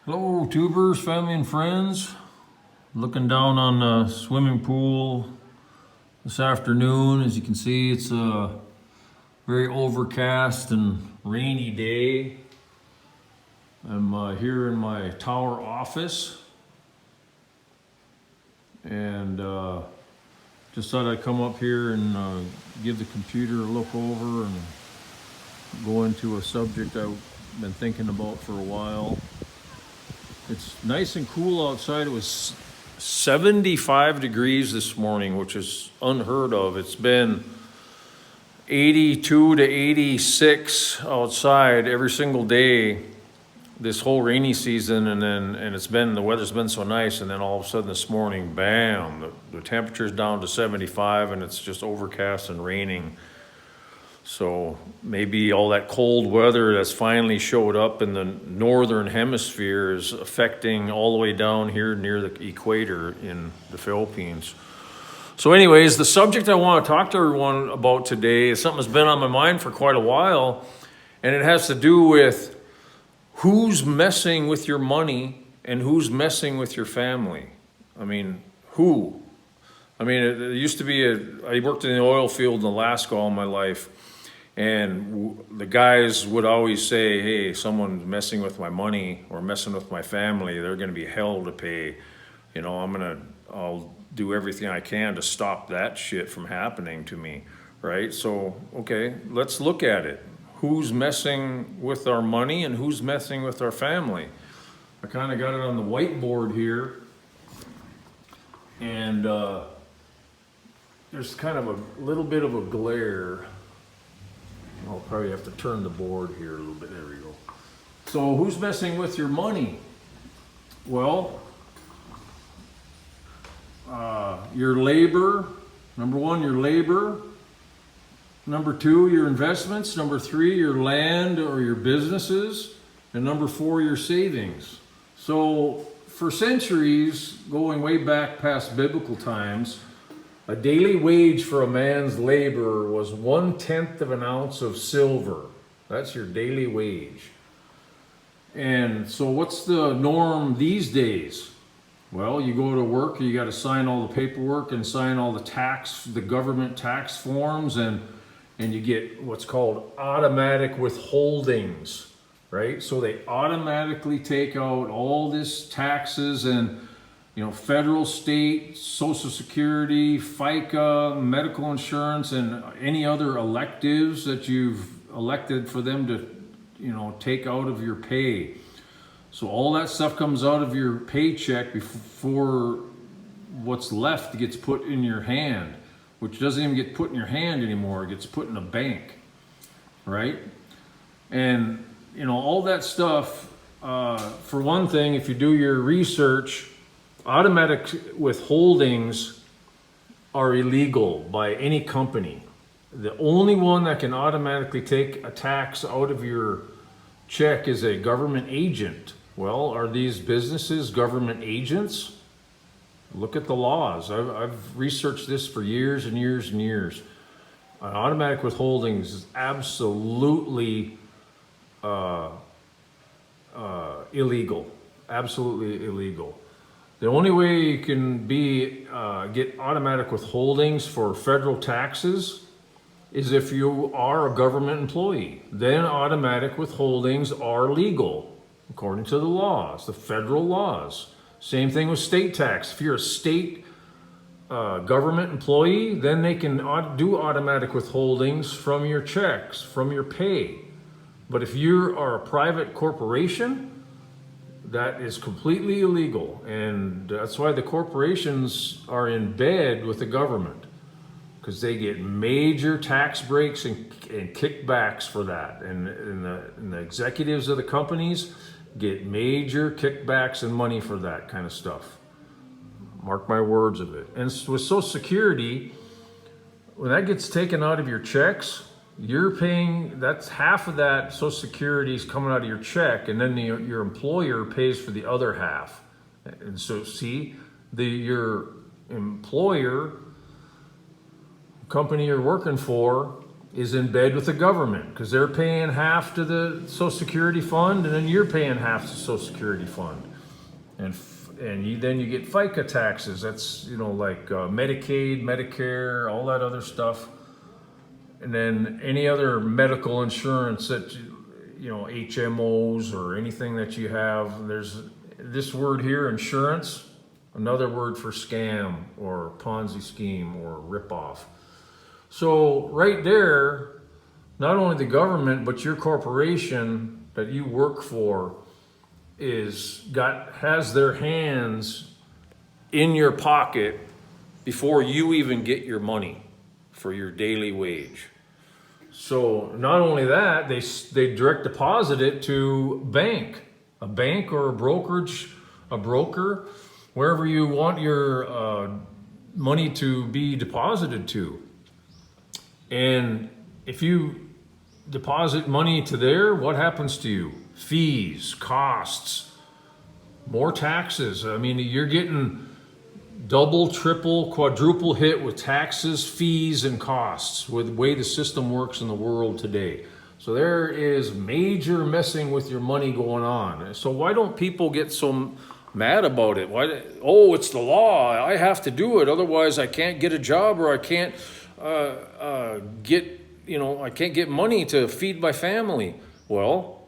Hello, tubers, family, and friends. Looking down on the swimming pool this afternoon. As you can see, it's a very overcast and rainy day. I'm here in my tower office and just thought I'd come up here and give the computer a look over and go into a subject I've been thinking about for a while. It's nice and cool outside. It was 75 degrees this morning, which is unheard of. It's been 82 to 86 outside every single day this whole rainy season, and the weather's been so nice, and then all of a sudden this morning, bam, the temperature's down to 75 and it's just overcast and raining. So maybe all that cold weather that's finally showed up in the northern hemisphere is affecting all the way down here near the equator in the Philippines. So anyways, the subject I want to talk to everyone about today is something that's been on my mind for quite a while, and it has to do with who's messing with your money and who's messing with your family. I mean, who? I mean, it used to be I worked in the oil field in Alaska all my life. And the guys would always say, hey, someone's messing with my money or messing with my family, they're going to be hell to pay. You know, I'll do everything I can to stop that shit from happening to me, right? So, okay, let's look at it. Who's messing with our money and who's messing with our family? I kind of got it on the whiteboard here. And there's kind of a little bit of a glare. I'll probably have to turn the board here a little bit. There we go. So who's messing with your money? Well, your labor. Number one, your labor. Number two, your investments. Number three, your land or your businesses. And number four, your savings. So for centuries, going way back past biblical times, a daily wage for a man's labor was 1/10 of an ounce of silver. That's your daily wage. And so what's the norm these days? Well, you go to work, you got to sign all the paperwork and sign all the government tax forms, and you get what's called automatic withholdings, right? So they automatically take out all this taxes and federal, state, Social Security, FICA, medical insurance, and any other electives that you've elected for them to, take out of your pay. So all that stuff comes out of your paycheck before what's left gets put in your hand, which doesn't even get put in your hand anymore. It gets put in a bank, right? And, all that stuff, for one thing, if you do your research, automatic withholdings are illegal by any company. The only one that can automatically take a tax out of your check is a government agent. Well, are these businesses government agents? Look at the laws. I've researched this for years and years and years. Automatic withholdings is absolutely illegal. Absolutely illegal. The only way you can get automatic withholdings for federal taxes is if you are a government employee. Then automatic withholdings are legal according to the laws, the federal laws. Same thing with state tax. If you're a state government employee, then they can do automatic withholdings from your checks, from your pay. But if you are a private corporation, that is completely illegal, and that's why the corporations are in bed with the government, because they get major tax breaks and kickbacks for that, and the executives of the companies get major kickbacks and money for that kind of stuff. Mark my words of it. And with Social Security, when that gets taken out of your checks, you're paying, that's half of that Social Security is coming out of your check, and then your employer pays for the other half. And so see, your employer, company you're working for, is in bed with the government because they're paying half to the Social Security fund, and then you're paying half to the Social Security fund. Then you get FICA taxes. That's, like Medicaid, Medicare, all that other stuff. And then any other medical insurance that, HMOs or anything that you have. There's this word here, insurance, another word for scam or Ponzi scheme or ripoff. So right there, not only the government, but your corporation that you work for has their hands in your pocket before you even get your money for your daily wage. So not only that, they direct deposit it to a bank or a broker, wherever you want your money to be deposited to. And if you deposit money to there, what happens to you? Fees, costs, more taxes. I mean, you're getting double, triple, quadruple hit with taxes, fees, and costs with the way the system works in the world today. So there is major messing with your money going on. So why don't people get so mad about it? It's the law. I have to do it. Otherwise I can't get a job, or I can't I can't get money to feed my family. Well,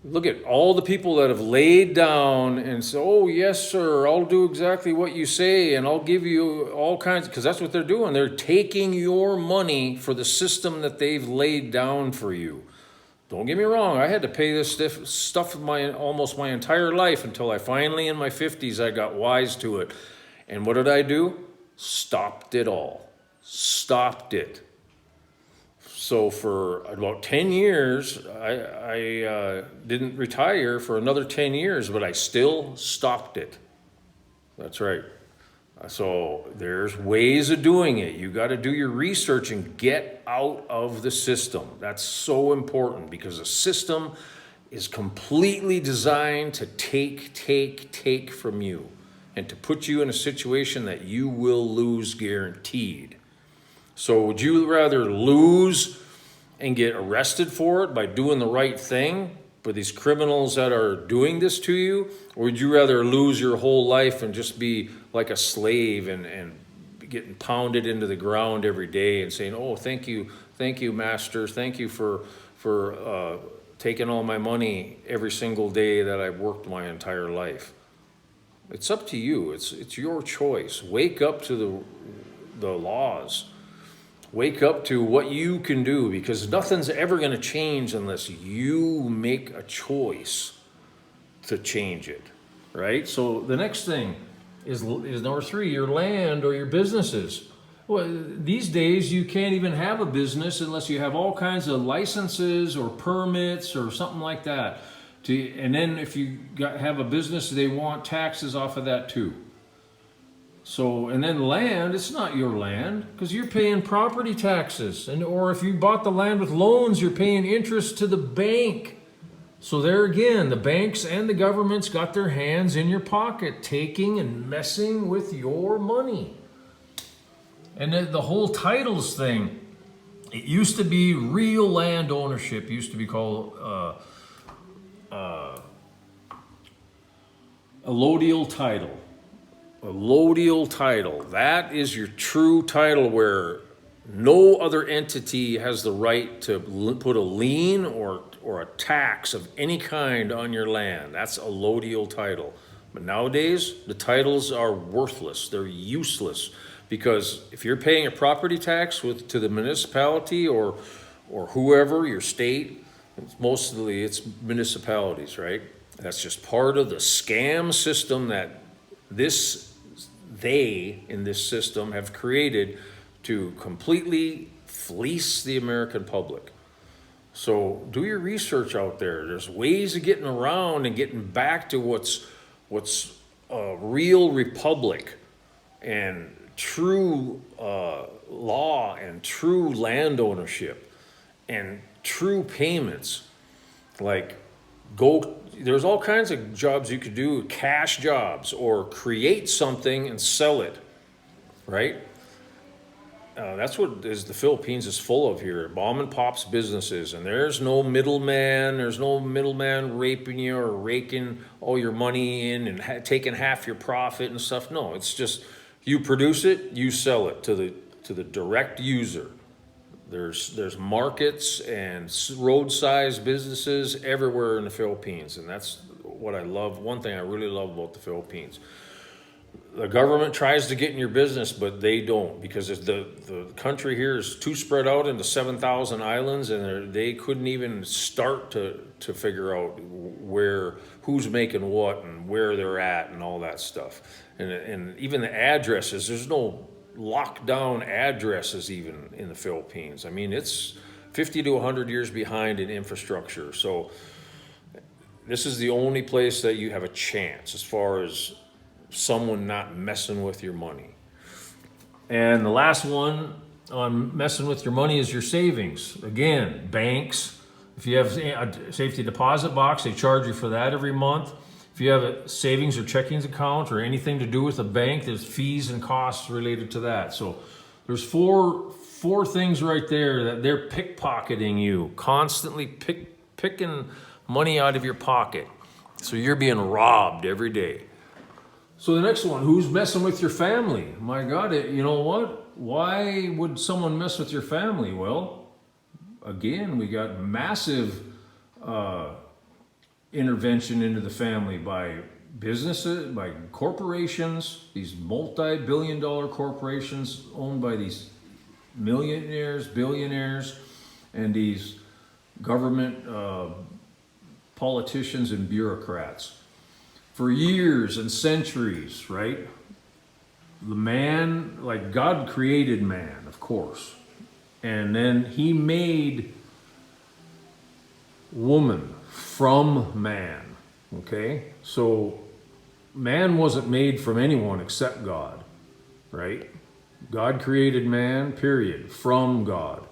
look at all the people that have laid down and said, oh, yes, sir, I'll do exactly what you say, and I'll give you all kinds, because that's what they're doing. They're taking your money for the system that they've laid down for you. Don't get me wrong, I had to pay this stuff almost my entire life until I finally, in my 50s, I got wise to it. And what did I do? Stopped it all. Stopped it. So for about 10 years, I didn't retire for another 10 years, but I still stopped it. That's right. So there's ways of doing it. You got to do your research and get out of the system. That's so important, because the system is completely designed to take from you and to put you in a situation that you will lose guaranteed. So would you rather lose and get arrested for it by doing the right thing for these criminals that are doing this to you? Or would you rather lose your whole life and just be like a slave and getting pounded into the ground every day and saying, oh, thank you, master, thank you for taking all my money every single day that I've worked my entire life? It's up to you. It's your choice. Wake up to the laws. Wake up to what you can do, because nothing's ever going to change unless you make a choice to change it, right? So the next thing is number 3, your land or your businesses. Well, these days you can't even have a business unless you have all kinds of licenses or permits or something like that. And then if you have a business, they want taxes off of that too. So, and then land, it's not your land because you're paying property taxes. Or if you bought the land with loans, you're paying interest to the bank. So there again, the banks and the government's got their hands in your pocket, taking and messing with your money. And then the whole titles thing, it used to be real land ownership, it used to be called allodial title. Allodial title, that is your true title where no other entity has the right to put a lien or a tax of any kind on your land. That's allodial title. But nowadays, the titles are worthless. They're useless, because if you're paying a property tax to the municipality or whoever, your state, mostly it's municipalities, right? That's just part of the scam system that they in this system have created to completely fleece the American public. So do your research out there. There's ways of getting around and getting back to what's a real republic and true law and true land ownership and true payments. There's all kinds of jobs you could do, cash jobs, or create something and sell it, right? That's what is the Philippines is full of here. Mom and pop's businesses, and there's no middleman. There's no middleman raping you or raking all your money in and taking half your profit and stuff. No, it's just you produce it, you sell it to the direct user. There's markets and roadside businesses everywhere in the Philippines, and that's what I love. One thing I really love about the Philippines. The government tries to get in your business, but they don't, because the country here is too spread out into 7,000 islands, and they couldn't even start to figure out who's making what and where they're at and all that stuff. And even the addresses, there's no lockdown addresses even in the Philippines. I mean, it's 50 to 100 years behind in infrastructure. So this is the only place that you have a chance as far as someone not messing with your money. And the last one on messing with your money is your savings. Again, banks. If you have a safety deposit box, they charge you for that every month. If you have a savings or checkings account or anything to do with a bank, there's fees and costs related to that. So there's four things right there that they're pickpocketing you, constantly picking money out of your pocket. So you're being robbed every day. So the next one, who's messing with your family? My God, you know what? Why would someone mess with your family? Well, again, we got massive intervention into the family by businesses, by corporations, these multi-billion-dollar corporations owned by these millionaires, billionaires, and these government politicians and bureaucrats. For years and centuries, right? The man, like God created man, of course. And then he made woman from man, okay? So man wasn't made from anyone except God, right? God created man, period, from God.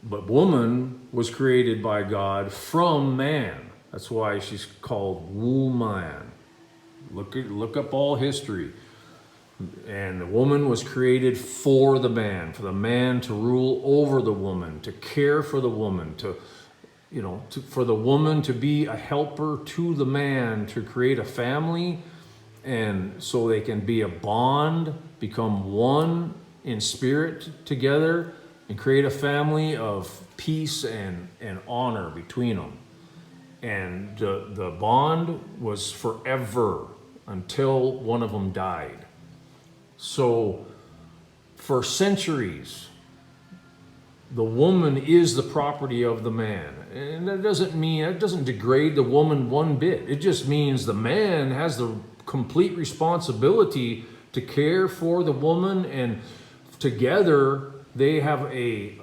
But woman was created by God from man. That's why she's called woman. Look up all history. And the woman was created for the man to rule over the woman, to care for the woman, for the woman to be a helper to the man, to create a family, and so they can be a bond, become one in spirit together, and create a family of peace and honor between them. And the bond was forever until one of them died. So for centuries, the woman is the property of the man. And that doesn't degrade the woman one bit. It just means the man has the complete responsibility to care for the woman, and together they have a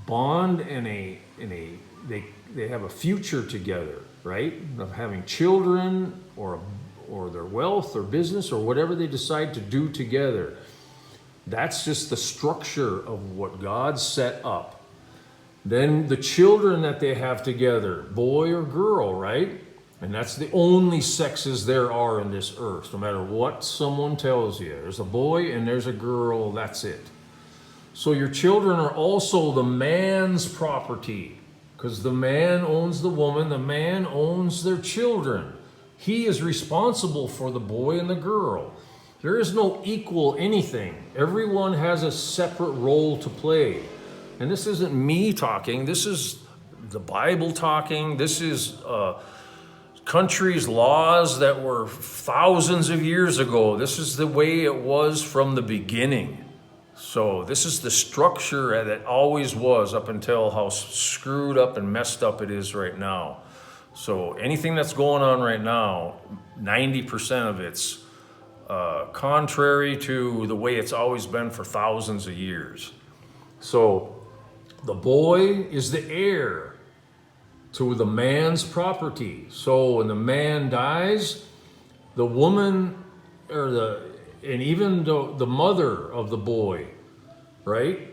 bond and they have a future together, right? Of having children or their wealth or business or whatever they decide to do together. That's just the structure of what God set up. Then the children that they have together, boy or girl, right? And that's the only sexes there are in this earth, no matter what someone tells you. There's a boy and there's a girl, that's it. So your children are also the man's property, because the man owns the woman, the man owns their children. He is responsible for the boy and the girl. There is no equal anything. Everyone has a separate role to play. And this isn't me talking. This is the Bible talking. This is countries' laws that were thousands of years ago. This is the way it was from the beginning. So this is the structure that always was up until how screwed up and messed up it is right now. So anything that's going on right now, 90% of it's contrary to the way it's always been for thousands of years. So the boy is the heir to the man's property. So when the man dies, the woman and even the mother of the boy, right,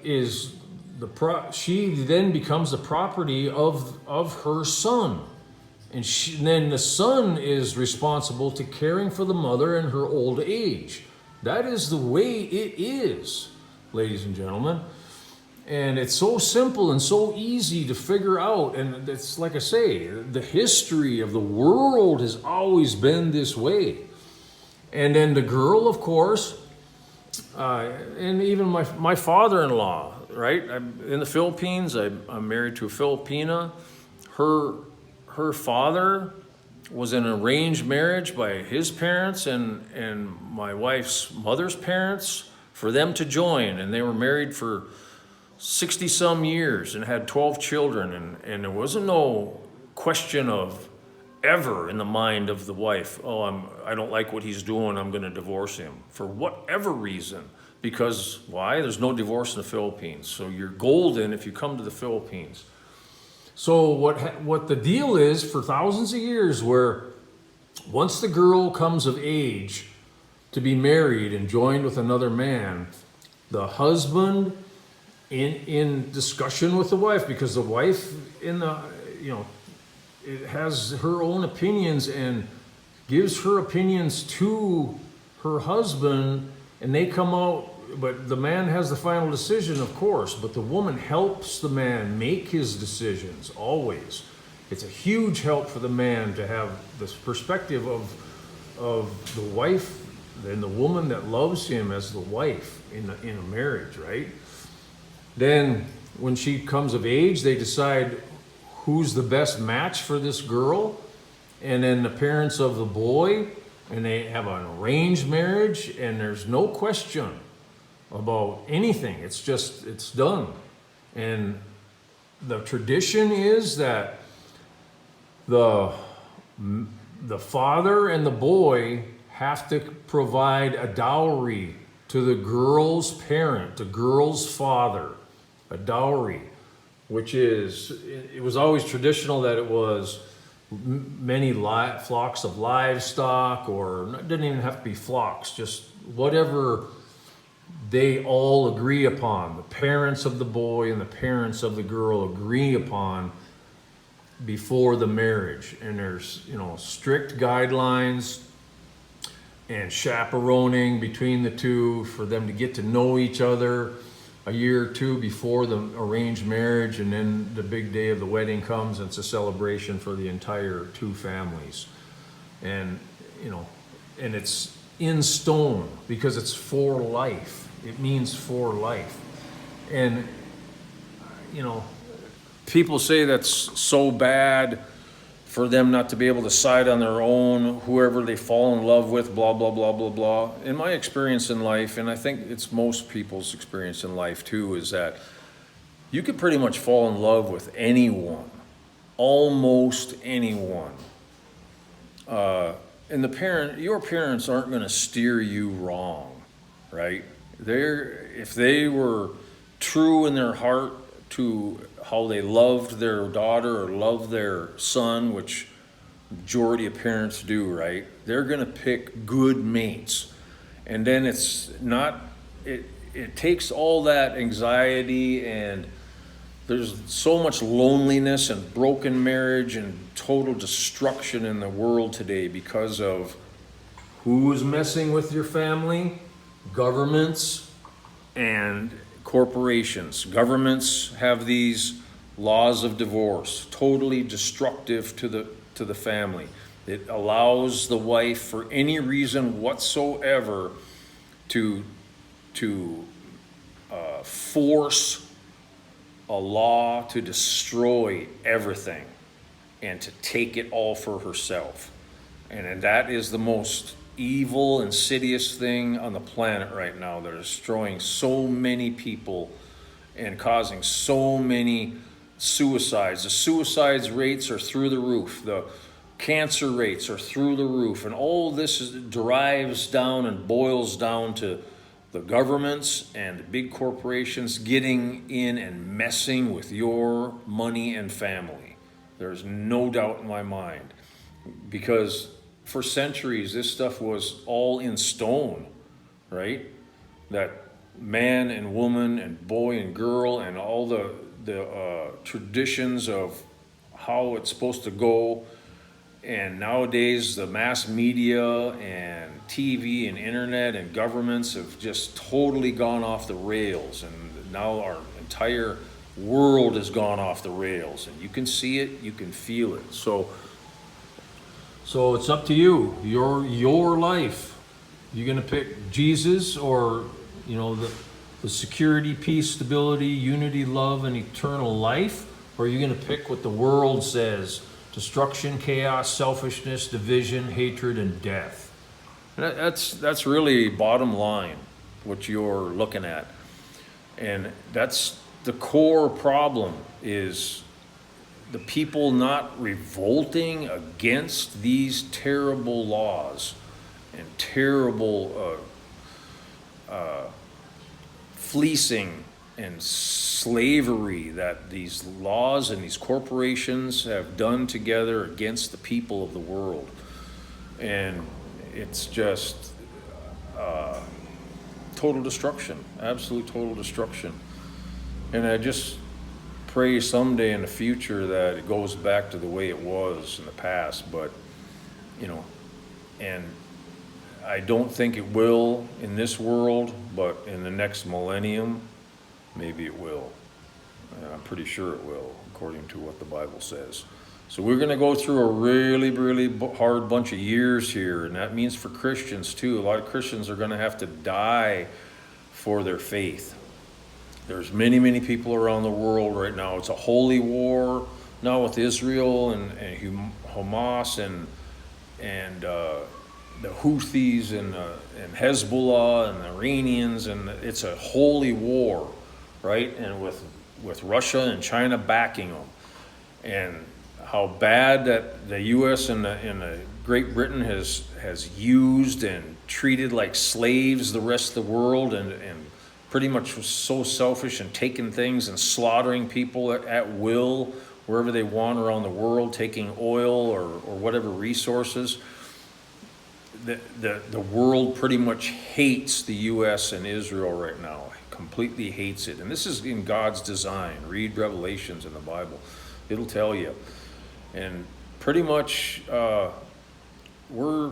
she then becomes the property of her son. And then the son is responsible to caring for the mother in her old age. That is the way it is, ladies and gentlemen. And it's so simple and so easy to figure out. And it's like I say, the history of the world has always been this way. And then the girl, of course, and even my father-in-law, right? I'm in the Philippines. I'm married to a Filipina. Her father was in an arranged marriage by his parents and my wife's mother's parents for them to join. And they were married for 60 some years and had 12 children, and there wasn't no question of ever in the mind of the wife, I don't like what he's doing, I'm going to divorce him for whatever reason. Because why? There's no divorce in the Philippines, so you're golden if you come to the Philippines. So what the deal is for thousands of years, where once the girl comes of age to be married and joined with another man, the husband in discussion with the wife, because the wife it has her own opinions and gives her opinions to her husband, and they come out, but the man has the final decision, of course, but the woman helps the man make his decisions always. It's a huge help for the man to have this perspective of the wife and the woman that loves him as the wife in a marriage, right? Then when she comes of age, they decide who's the best match for this girl. And then the parents of the boy, and they have an arranged marriage, and there's no question about anything. It's done. And the tradition is that the father and the boy have to provide a dowry to the girl's parent, the girl's father. A dowry, which it was always traditional that it was many flocks of livestock, or it didn't even have to be flocks, just whatever they all agree upon. The parents of the boy and the parents of the girl agree upon before the marriage. And there's, strict guidelines and chaperoning between the two for them to get to know each other a year or two before the arranged marriage, and then the big day of the wedding comes, and it's a celebration for the entire two families. And and it's in stone because it's for life. It means for life. And people say that's so bad for them not to be able to decide on their own, whoever they fall in love with, blah, blah, blah, blah, blah. In my experience in life, and I think it's most people's experience in life too, is that you could pretty much fall in love with anyone, almost anyone. And your parents aren't going to steer you wrong, right? If they were true in their heart to how they loved their daughter or loved their son, which majority of parents do, right? They're going to pick good mates. And then it takes all that anxiety, and there's so much loneliness and broken marriage and total destruction in the world today because of who's messing with your family? Governments and corporations. Governments have these laws of divorce, totally destructive to the family. It allows the wife, for any reason whatsoever, to force a law to destroy everything and to take it all for herself. And that is the most evil, insidious thing on the planet right now. They're destroying so many people and causing so many suicides. The suicides rates are through the roof. The cancer rates are through the roof. And all this derives down and boils down to the governments and the big corporations getting in and messing with your money and family. There's no doubt in my mind. Because for centuries, this stuff was all in stone, right? That man and woman and boy and girl and all the traditions of how it's supposed to go. And nowadays, the mass media and TV and internet and governments have just totally gone off the rails. And now our entire world has gone off the rails, and you can see it, you can feel it. So it's up to you, your life. You're going to pick Jesus or, the security, peace, stability, unity, love, and eternal life? Or are you going to pick what the world says? Destruction, chaos, selfishness, division, hatred, and death. That's really bottom line, what you're looking at. And that's the core problem, is the people not revolting against these terrible laws and terrible fleecing and slavery that these laws and these corporations have done together against the people of the world. And it's just total destruction, absolute total destruction. And I just pray someday in the future that it goes back to the way it was in the past, but and I don't think it will in this world, but in the next millennium, maybe it will. And I'm pretty sure it will, according to what the Bible says. So we're going to go through a really, really hard bunch of years here, and that means for Christians too. A lot of Christians are going to have to die for their faith. There's many, many people around the world right now. It's a holy war now with Israel and Hamas and the Houthis and Hezbollah and the Iranians, and it's a holy war, right? And with Russia and China backing them, and how bad that the U.S. and the Great Britain has used and treated like slaves the rest of the world, and pretty much was so selfish and taking things and slaughtering people at will wherever they want around the world, taking oil or whatever resources. The world pretty much hates the U.S. and Israel right now, completely hates it. And this is in God's design. Read Revelations in the Bible. It'll tell you. And pretty much we're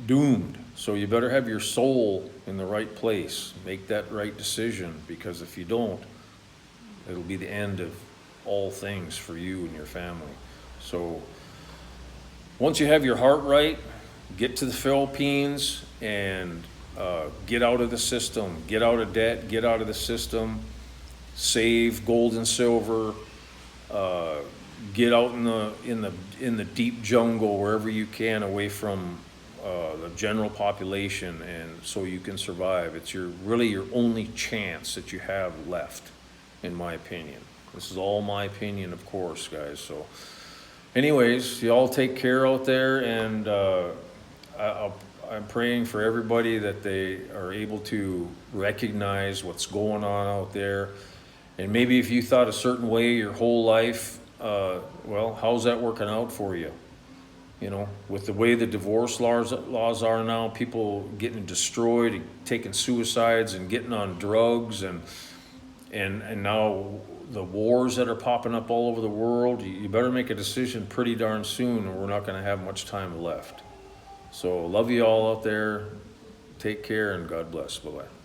doomed. So you better have your soul in the right place. Make that right decision, because if you don't, it'll be the end of all things for you and your family. So once you have your heart right, get to the Philippines and get out of the system, get out of debt, get out of the system, save gold and silver, get out in the deep jungle wherever you can, away from the general population, and so you can survive. It's really your only chance that you have left, in my opinion. This is all my opinion, of course, guys. So anyways, you all take care out there, and I'm praying for everybody that they are able to recognize what's going on out there. And maybe if you thought a certain way your whole life, well, how's that working out for you? With the way the divorce laws are now, people getting destroyed, and taking suicides, and getting on drugs, and now the wars that are popping up all over the world, you better make a decision pretty darn soon, or we're not going to have much time left. So love you all out there. Take care, and God bless. Bye-bye.